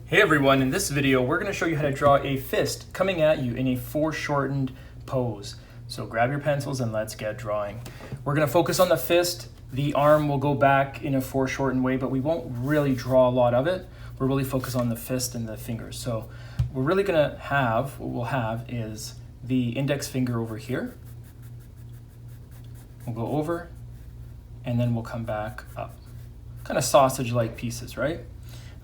Hey everyone, in this video we're going to show you how to draw a fist coming at you in a foreshortened pose. So grab your pencils and let's get drawing. We're going to focus on the fist. The arm will go back in a foreshortened way, but we won't really draw a lot of it. We'll really focus on the fist and the fingers. So we're really going to have, what we'll have is the index finger over here. We'll go over and then we'll come back up. Kind of sausage-like pieces, right?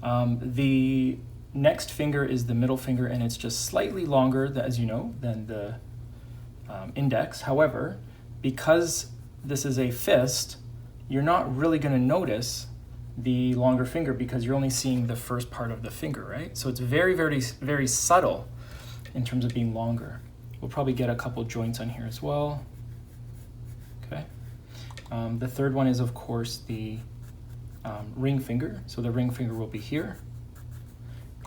The next finger is the middle finger, and it's just slightly longer, as you know, than the index. However, because this is a fist, you're not really going to notice the longer finger because you're only seeing the first part of the finger, right? So it's very, very, very subtle in terms of being longer. We'll probably get a couple joints on here as well. Okay. The third one is, of course, the ring finger. So the ring finger will be here,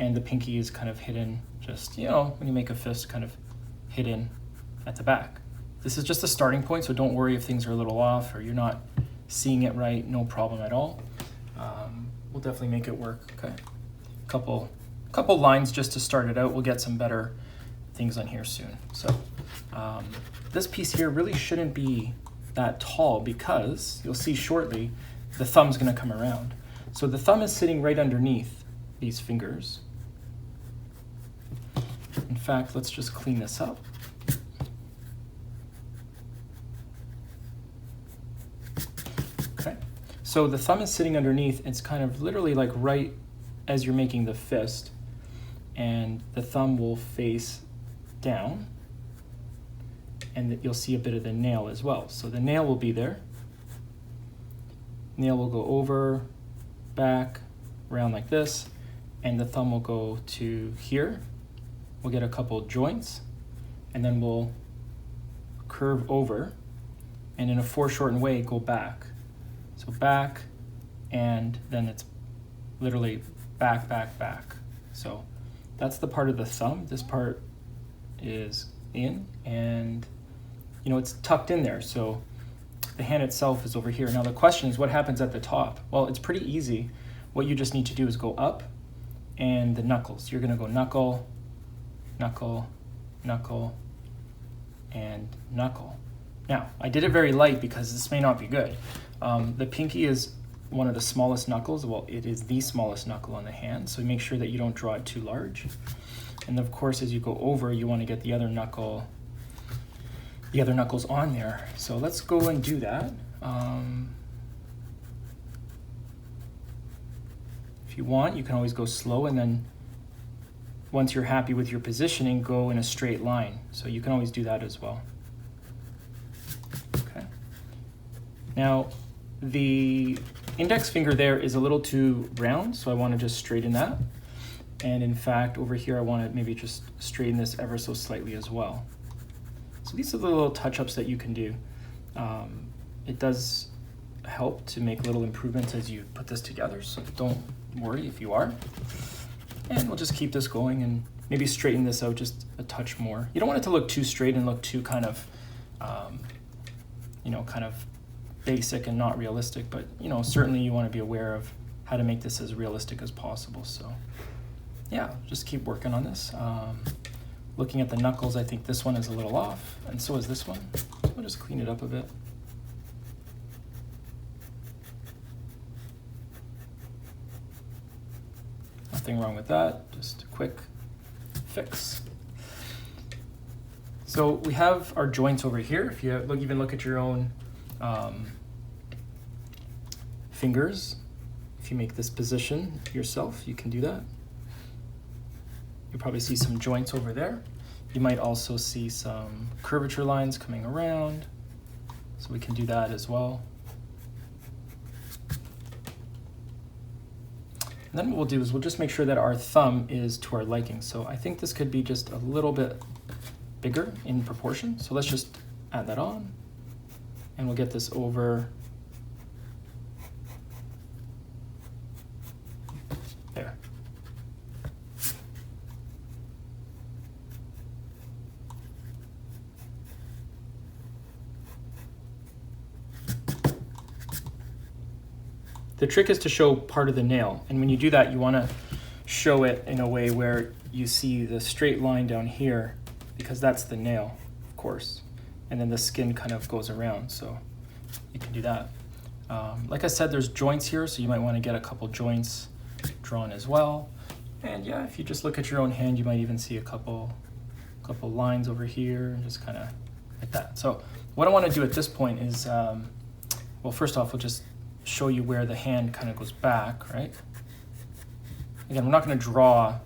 and the pinky is kind of hidden, just, you know, when you make a fist, kind of hidden at the back. This is just a starting point, so don't worry if things are a little off or you're not seeing it right, no problem at all. We'll definitely make it work, okay? Couple lines just to start it out. We'll get some better things on here soon. So this piece here really shouldn't be that tall because you'll see shortly the thumb's going to come around. So the thumb is sitting right underneath these fingers. In fact, let's just clean this up. Okay, so the thumb is sitting underneath. It's kind of literally like right as you're making the fist, and the thumb will face down, and you'll see a bit of the nail as well. So the nail will be there. Nail will go over, back, around like this, and the thumb will go to here. We'll get a couple joints, and then we'll curve over, and in a foreshortened way, go back. So back, and then it's literally back, back, back. So that's the part of the thumb. This part is in, and you know, it's tucked in there. So the hand itself is over here. Now the question is, what happens at the top? Well, it's pretty easy. What you just need to do is go up, and the knuckles. You're gonna go knuckle, knuckle, knuckle, and knuckle. Now, I did it very light because this may not be good. The pinky is one of the smallest knuckles. Well, it is the smallest knuckle on the hand, so make sure that you don't draw it too large. And of course, as you go over, you wanna get the other knuckles on there. So let's go and do that. If you want, you can always go slow, and then once you're happy with your positioning, go in a straight line. So you can always do that as well. Okay. Now, the index finger there is a little too round, so I want to just straighten that. And in fact, over here, I want to maybe just straighten this ever so slightly as well. So these are the little touch-ups that you can do. It does help to make little improvements as you put this together, so don't worry if you are. And we'll just keep this going and maybe straighten this out just a touch more. You don't want it to look too straight and look too kind of, you know, kind of basic and not realistic, but you know, certainly you want to be aware of how to make this as realistic as possible. So yeah, just keep working on this. Looking at the knuckles, I think this one is a little off, and so is this one. So we'll just clean it up a bit. Nothing wrong with that, just a quick fix. So we have our joints over here. If you even look at your own fingers, if you make this position yourself, you can do that. You'll probably see some joints over there. You might also see some curvature lines coming around, so we can do that as well. And then what we'll do is we'll just make sure that our thumb is to our liking. So I think this could be just a little bit bigger in proportion. So let's just add that on, and we'll get this over there. The trick is to show part of the nail, and when you do that, you want to show it in a way where you see the straight line down here, because that's the nail, of course. And then the skin kind of goes around, so you can do that. Like I said, there's joints here, so you might want to get a couple joints drawn as well. And yeah, if you just look at your own hand, you might even see a couple lines over here, and just kind of like that. So what I want to do at this point is, well, first off, we'll just show you where the hand kind of goes back, right? Again, we're not going to draw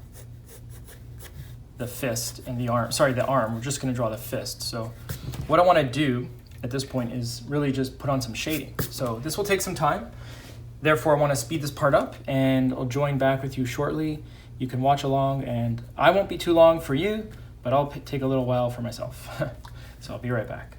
the fist and the arm, sorry, the arm, we're just going to draw the fist. So what I want to do at this point is really just put on some shading. So this will take some time. Therefore, I want to speed this part up, and I'll join back with you shortly. You can watch along, and I won't be too long for you, but I'll take a little while for myself. So I'll be right back.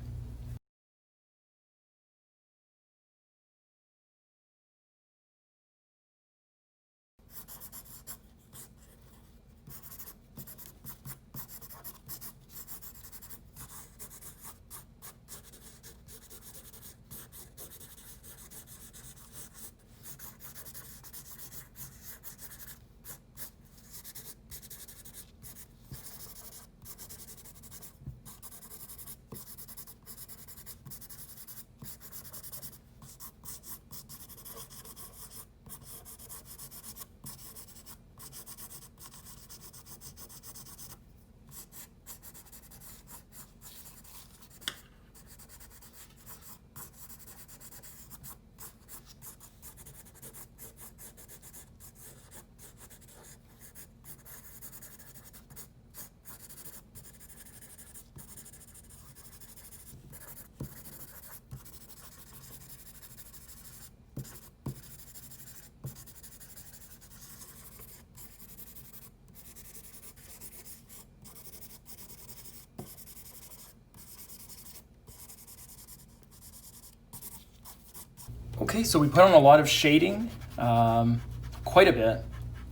Okay, so we put on a lot of shading, quite a bit,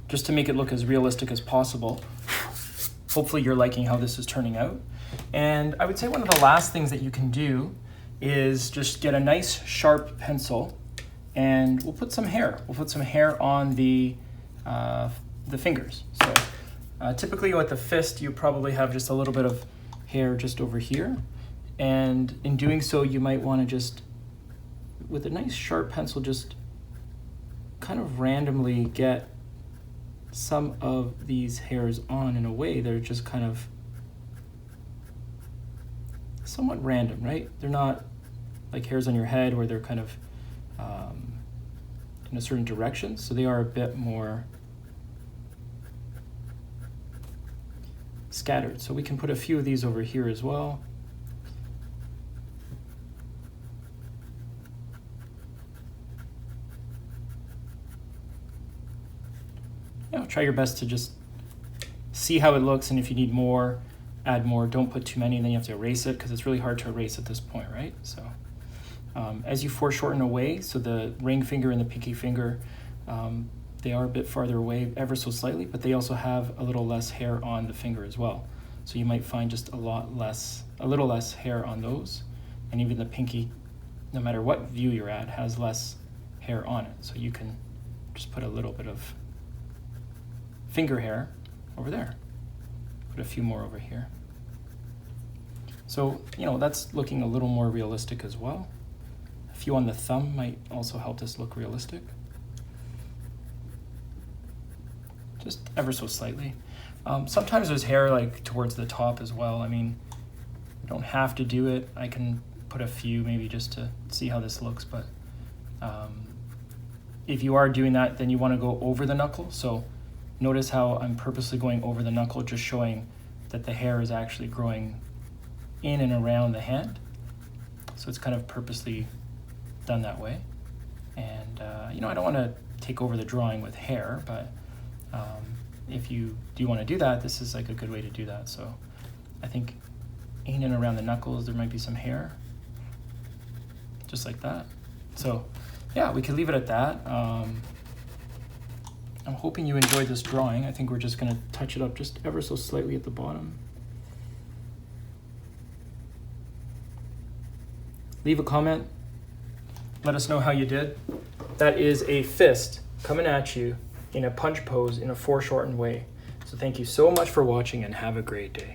just to make it look as realistic as possible. Hopefully you're liking how this is turning out. And I would say one of the last things that you can do is just get a nice sharp pencil, and we'll put some hair. We'll put some hair on the fingers. So typically with the fist, you probably have just a little bit of hair just over here. And in doing so, you might want to just, with a nice sharp pencil, just kind of randomly get some of these hairs on in a way that are just kind of somewhat random, right? They're not like hairs on your head where they're kind of in a certain direction, so they are a bit more scattered. So we can put a few of these over here as well. Try your best to just see how it looks, and if you need more, add more. Don't put too many, and then you have to erase it, because it's really hard to erase at this point, right? So as you foreshorten away, so the ring finger and the pinky finger, they are a bit farther away ever so slightly, but they also have a little less hair on the finger as well. So you might find just a little less hair on those, and even the pinky, no matter what view you're at, has less hair on it. So you can just put a little bit of finger hair over there. Put a few more over here. So, that's looking a little more realistic as well. A few on the thumb might also help this look realistic. Just ever so slightly. Sometimes there's hair like towards the top as well. I mean, you don't have to do it. I can put a few maybe just to see how this looks, but if you are doing that, then you want to go over the knuckle. So notice how I'm purposely going over the knuckle, just showing that the hair is actually growing in and around the hand. So it's kind of purposely done that way. And, I don't want to take over the drawing with hair, but if you do want to do that, this is like a good way to do that. So I think in and around the knuckles, there might be some hair, just like that. So yeah, we can leave it at that. I'm hoping you enjoyed this drawing. I think we're just going to touch it up just ever so slightly at the bottom. Leave a comment. Let us know how you did. That is a fist coming at you in a punch pose in a foreshortened way. So thank you so much for watching and have a great day.